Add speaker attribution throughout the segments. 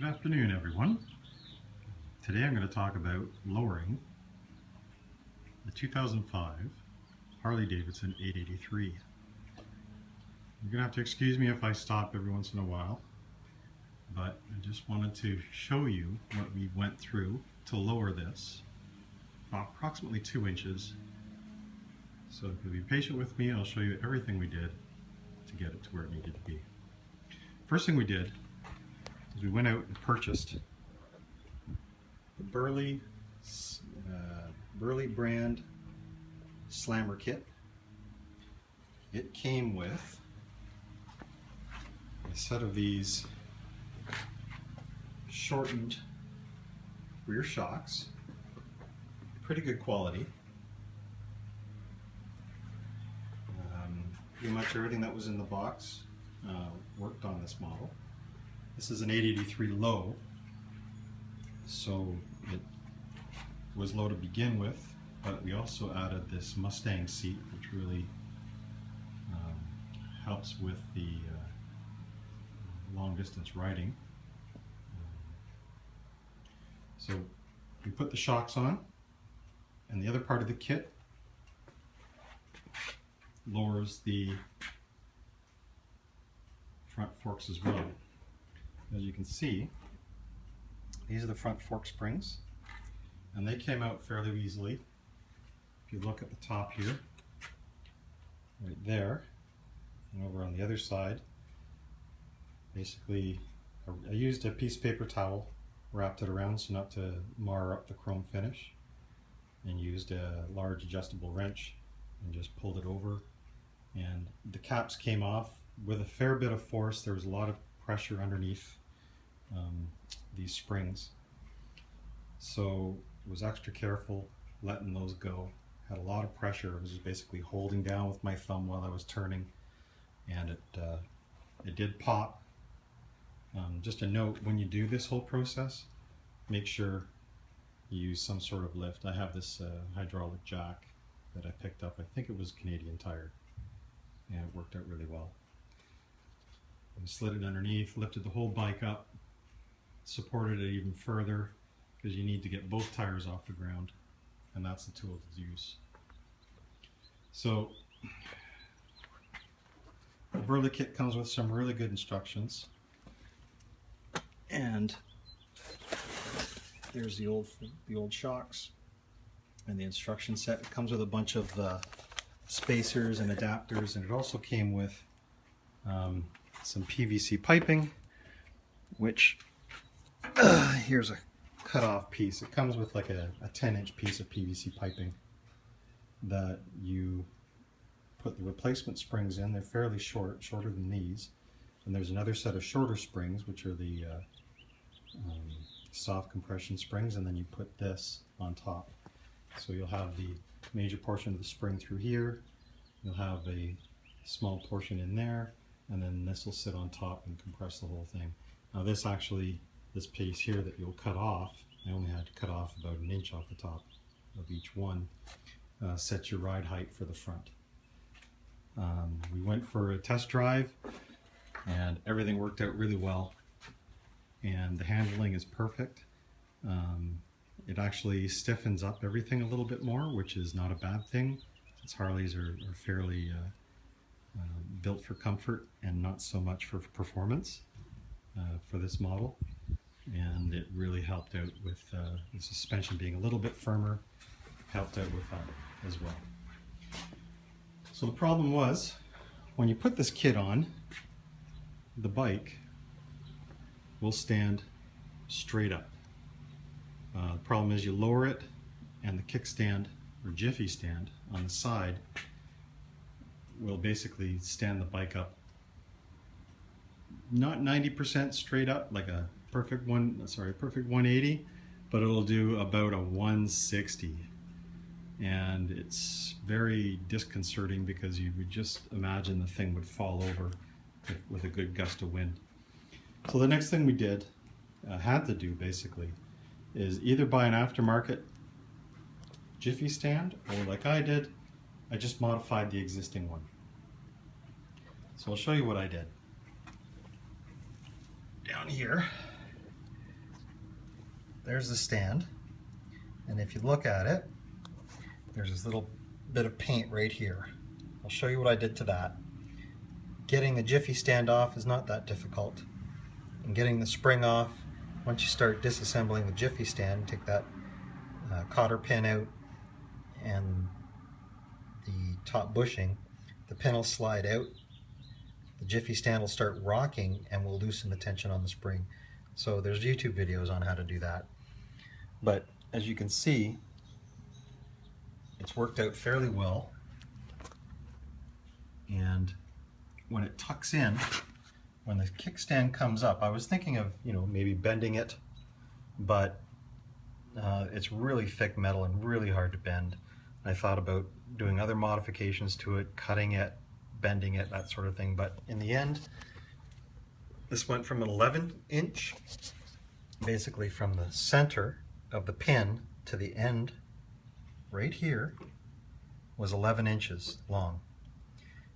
Speaker 1: Good afternoon, everyone. Today I'm going to talk about lowering the 2005 Harley Davidson 883. You're going to have to excuse me if I stop every once in a while, but I just wanted to show you what we went through to lower this approximately 2 inches. So if you'll be patient with me, I'll show you everything we did to get it to where it needed to be. First thing we did is we went out and purchased the Burley brand Slammer kit. It came with a set of these shortened rear shocks, pretty good quality. Pretty much everything that was in the box worked on this model. This is an 883 low, so it was low to begin with, but we also added this Mustang seat, which really helps with the long distance riding. So we put the shocks on, and the other part of the kit lowers the front forks as well. As you can see, these are the front fork springs, and they came out fairly easily. If you look at the top here, right there, and over on the other side, basically I used a piece of paper towel, wrapped it around so not to mar up the chrome finish, and used a large adjustable wrench and just pulled it over, and the caps came off with a fair bit of force. There was a lot of pressure underneath these springs, so I was extra careful letting those go. Had a lot of pressure. I was just basically holding down with my thumb while I was turning, and it did pop. Just a note, when you do this whole process, make sure you use some sort of lift. I have this hydraulic jack that I picked up. I think it was Canadian Tire, and it worked out really well. I slid it underneath, lifted the whole bike up, supported it even further, because you need to get both tires off the ground, and that's the tool to use. So the Burley kit comes with some really good instructions, and there's the old shocks and the instruction set. It comes with a bunch of spacers and adapters, and it also came with some PVC piping, which here's a cut-off piece. It comes with like a 10-inch piece of PVC piping that you put the replacement springs in. They're fairly short, shorter than these, and there's another set of shorter springs, which are the soft compression springs, and then you put this on top. So you'll have the major portion of the spring through here, you'll have a small portion in there, and then this will sit on top and compress the whole thing. Now this piece here that you'll cut off, I only had to cut off about 1 inch off the top of each one, sets your ride height for the front. We went for a test drive, and everything worked out really well, and the handling is perfect. It actually stiffens up everything a little bit more, which is not a bad thing, since Harleys are fairly built for comfort and not so much for performance for this model. And it really helped out with the suspension being a little bit firmer, helped out with that as well. So the problem was, when you put this kit on, the bike will stand straight up. The problem is you lower it, and the kickstand or jiffey stand on the side will basically stand the bike up, not 90% straight up like a perfect 180, but it'll do about a 160, and it's very disconcerting because you would just imagine the thing would fall over with a good gust of wind. So the next thing we had to do basically, is either buy an aftermarket jiffey stand, or like I did, I just modified the existing one. So I'll show you what I did. Down here, there's the stand, and if you look at it, there's this little bit of paint right here. I'll show you what I did to that. Getting the jiffy stand off is not that difficult, and getting the spring off, once you start disassembling the jiffy stand, take that cotter pin out and the top bushing, the pin will slide out, the jiffy stand will start rocking, and will loosen the tension on the spring. So there's YouTube videos on how to do that. But as you can see, it's worked out fairly well. And when it tucks in, when the kickstand comes up, I was thinking of, maybe bending it, but it's really thick metal and really hard to bend. I thought about doing other modifications to it, cutting it, bending it, that sort of thing. But in the end, this went from an 11-inch, basically from the center of the pin to the end right here was 11 inches long.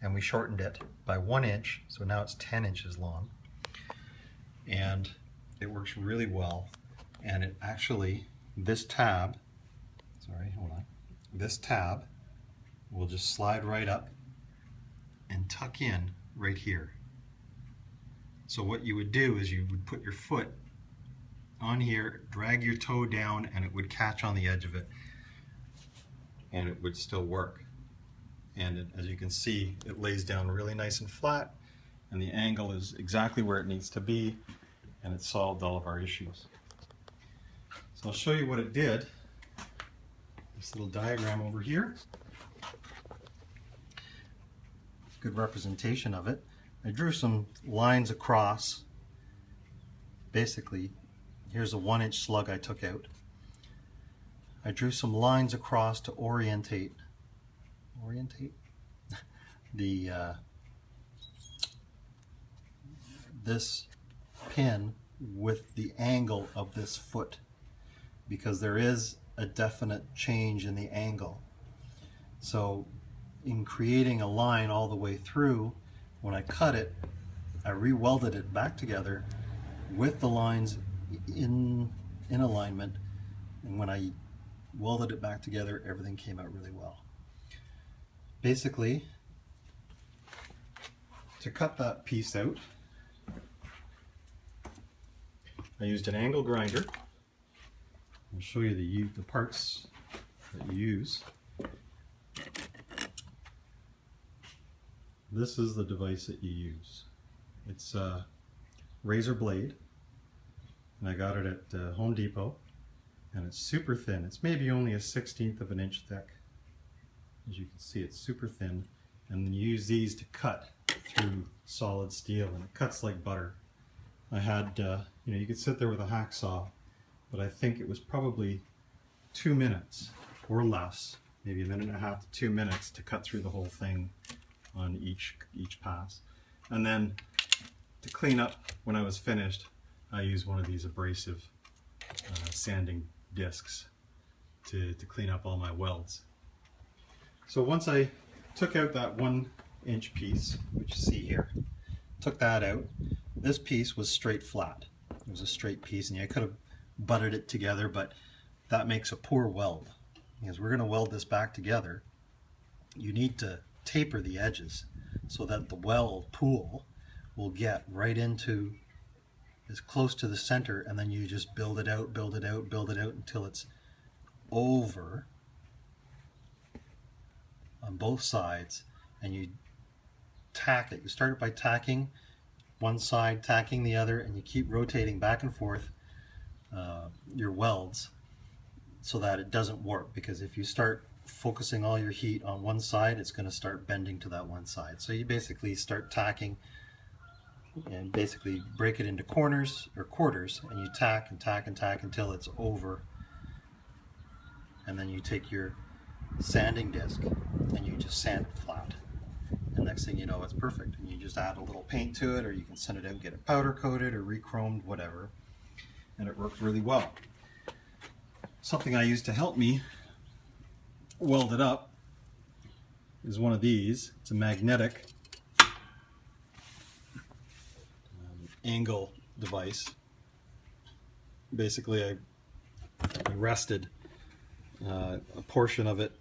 Speaker 1: And we shortened it by 1 inch, so now it's 10 inches long. And it works really well. And it actually, this tab will just slide right up and tuck in right here. So what you would do is you would put your foot on here, drag your toe down, and it would catch on the edge of it, and it would still work. And as you can see, it lays down really nice and flat, and the angle is exactly where it needs to be, and it solved all of our issues. So I'll show you what it did. This little diagram over here. Good representation of it. I drew some lines across. Basically, here's a 1-inch slug I took out. I drew some lines across to orientate the this pin with the angle of this foot, because there is a definite change in the angle. So in creating a line all the way through, when I cut it, I re-welded it back together with the lines in alignment, and when I welded it back together, everything came out really well. Basically, to cut that piece out, I used an angle grinder. I'll show you the parts that you use. This is the device that you use. It's a razor blade, and I got it at Home Depot, and it's super thin. It's maybe only 1/16 of an inch thick. As you can see, it's super thin, and then you use these to cut through solid steel, and it cuts like butter. I had, you could sit there with a hacksaw, but I think it was probably 2 minutes or less, maybe 1.5 to 2 minutes to cut through the whole thing on each pass. And then to clean up, when I was finished, I used one of these abrasive sanding discs to clean up all my welds. So once I took out that 1-inch piece, which you see here, took that out, this piece was straight flat. It was a straight piece, and I could have butted it together, but that makes a poor weld. Because we're going to weld this back together, you need to taper the edges so that the weld pool will get right into as close to the center, and then you just build it out, build it out, build it out until it's over on both sides, and you tack it. You start it by tacking one side, tacking the other, and you keep rotating back and forth your welds so that it doesn't warp, because if you start focusing all your heat on one side, it's going to start bending to that one side. So you basically start tacking and basically break it into corners or quarters, and you tack and tack and tack until it's over, and then you take your sanding disc and you just sand it flat, and next thing you know, it's perfect, and you just add a little paint to it, or you can send it out and get it powder coated or re-chromed, whatever, and it works really well. Something I used to help me weld it up is one of these. It's a magnetic angle device. Basically, I I rested a portion of it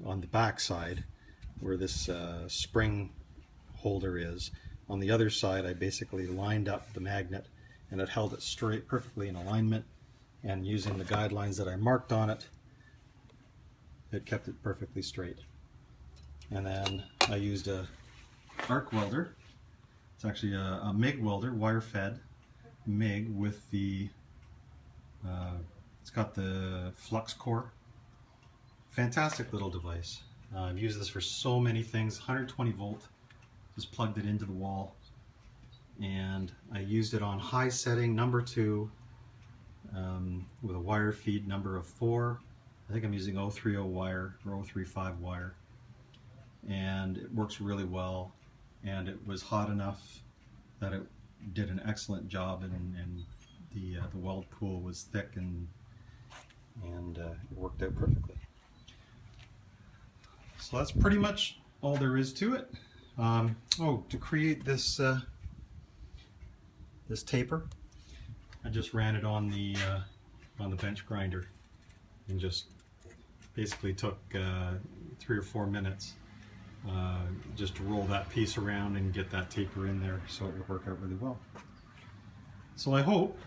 Speaker 1: on the back side where this spring holder is. On the other side, I basically lined up the magnet and it held it straight, perfectly in alignment, and using the guidelines that I marked on it, it kept it perfectly straight. And then I used a arc welder. It's actually a MIG welder, wire-fed MIG with the, it's got the flux core. Fantastic little device. I've used this for so many things. 120 volt, just plugged it into the wall, and I used it on high setting number 2 with a wire feed number of 4. I think I'm using 030 wire or 035 wire, and it works really well, and it was hot enough that it did an excellent job, and the weld pool was thick, and it worked out perfectly. So that's pretty much all there is to it. Oh, to create this this taper, I just ran it on the bench grinder, and just basically took 3 or 4 minutes just to roll that piece around and get that taper in there, so it would work out really well. So I hope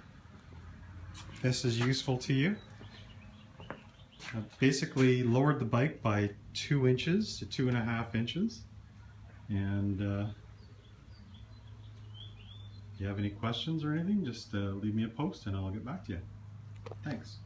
Speaker 1: this is useful to you. I've basically lowered the bike by 2 inches to 2.5 inches, and if you have any questions or anything, just leave me a post and I'll get back to you. Thanks.